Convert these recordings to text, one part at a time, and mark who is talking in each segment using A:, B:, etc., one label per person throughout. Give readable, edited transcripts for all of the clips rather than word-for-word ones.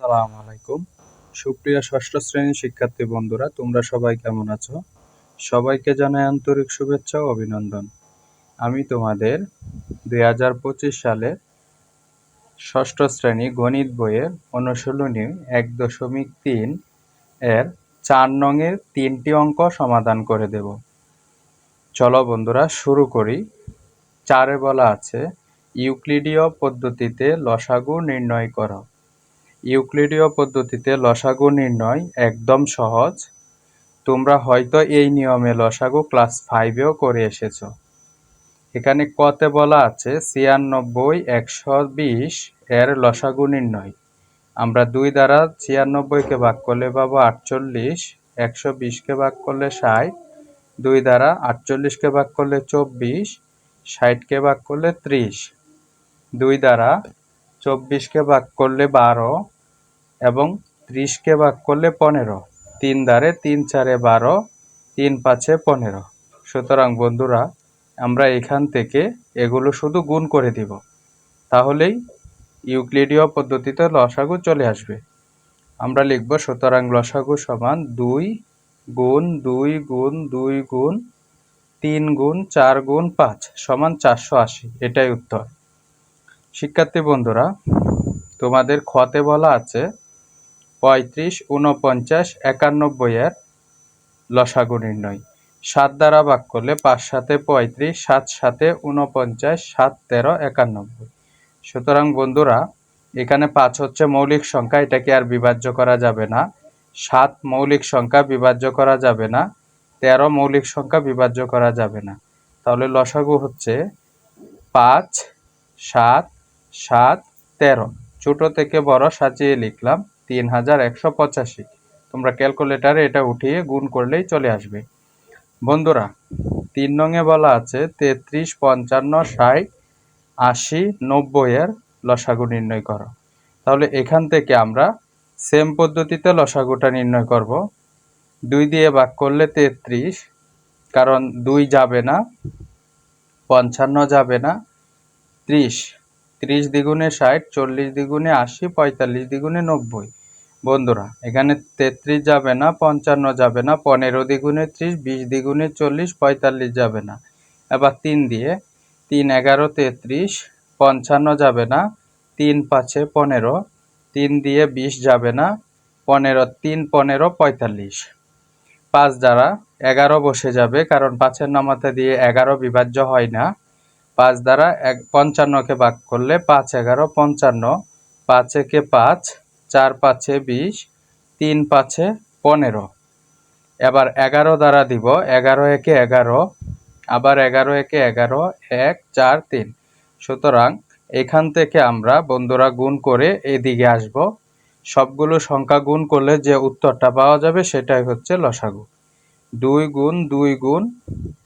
A: আসসালামু আলাইকুম। সুপ্রিয় ষষ্ঠ শ্রেণীর শিক্ষার্থী বন্ধুরা, তোমরা সবাই কেমন আছো? সবাইকে জানাই আন্তরিক শুভেচ্ছা ও অভিনন্দন। আমি তোমাদের 2025 সালে ষষ্ঠ শ্রেণী গণিত বইয়ের অনুশীলনী 1.3 এর 4 নংয়ের 3টি অঙ্ক সমাধান করে দেব। চলো বন্ধুরা শুরু করি। 4-এ বলা আছে ইউক্লিডীয় পদ্ধতিতে লসাগু নির্ণয় করো। ইউক্লিডীয় পদ্ধতিতে লসাগু নির্ণয় একদম সহজ। তোমরা হয়তো এই নিয়মে লসাগু ক্লাস 5-এও করে এসেছো। এখানে কতে বলা আছে 96, 120 এর লসাগু নির্ণয়। আমরা 2 দ্বারা 96-কে ভাগ করলে পাবো 48, 120-কে ভাগ করলে 60, 2 দ্বারা 48-কে ভাগ করলে 24, 60-কে ভাগ করলে 30, 2 দ্বারা 24-কে ভাগ করলে 12 এবং 30-কে ভাগ করলে 15, 3 দ্বারে 3 4-এ 12, 3 5-এ 15। সুতরাং বন্ধুরা আমরা এখান থেকে এগুলো শুধু গুণ করে দিব, তাহলেই ইউক্লিডীয় পদ্ধতিতে লসাগু চলে আসবে। আমরা লিখব সুতরাং লসাগু সমান 2 গুণ 2 গুণ 2 গুণ 3 গুণ 4 গুণ 5 সমান 480। এটাই উত্তর। শিক্ষার্থী বন্ধুরা, তোমাদের খতে বলা আছে 35, 49, 91 এর লসাগু নির্ণয়। 7 দ্বারা ভাগ করলে 5 7-এ 35, 7 7-এ 49, 7 13, 91। সুতরাং বন্ধুরা এখানে 5 হচ্ছে মৌলিক সংখ্যা, এটাকে আর বিভাজ্য করা যাবে না। 7 মৌলিক সংখ্যা, বিভাজ্য করা যাবে না। 13 মৌলিক সংখ্যা, বিভাজ্য করা যাবে না। তাহলে লসাগু হচ্ছে 5 7 7 13। ছোট থেকে বড় সাজিয়ে লিখলাম 3185। তোমরা ক্যালকুলেটারে এটা উঠিয়ে গুণ করলেই চলে আসবে। বন্ধুরা 3 নংয়ে বলা আছে 33, 55, 60, 80, 90 এর লসাগু নির্ণয় করো। তাহলে এখান থেকে আমরা সেম পদ্ধতিতে লসাগুটা নির্ণয় করব। 2 দিয়ে ভাগ করলে 33, কারণ 2 যাবে না, 55 যাবে না, 30, 30 দ্বিগুণে 60, 40 দ্বিগুণে 80, 45 দ্বিগুণে 90। বন্ধুরা এখানে 33 যাবে না, 55 যাবে না, 15 দ্বিগুণে 30, 20 দ্বিগুণে 40, 45 যাবে না। এবার 3 দিয়ে 3 11 33, 55 যাবে না, 3 5-এ 15, 3 দিয়ে 20 যাবে না, 15 3 15 45। 5 দ্বারা 11 বসে যাবে, কারণ 5-এর নামাতে দিয়ে 11 বিভাজ্য হয় না। 5 দ্বারা 55-কে ভাগ করলে 5 11 55, 5 একে 5, 4 5-এ 20, 3 5-এ 15। এবার 11 দ্বারা দিব 11 একে 11, আবার 11 একে 11, 1 4 3। সুতরাং এখান থেকে আমরা বন্ধুরা গুণ করে এদিকে আসব। সবগুলো সংখ্যা গুণ করলে যে উত্তরটা পাওয়া যাবে সেটাই হচ্ছে লসাগু। 2 গুণ 2 গুণ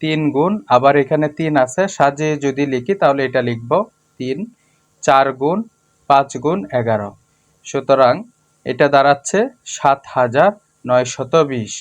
A: 3 গুণ, আবার এখানে 3 আছে, সাজিয়ে যদি লিখি তাহলে এটা লিখব 3, 4 গুণ 5 গুণ 11। সুতরাং এটা দাঁড়াচ্ছে 7920।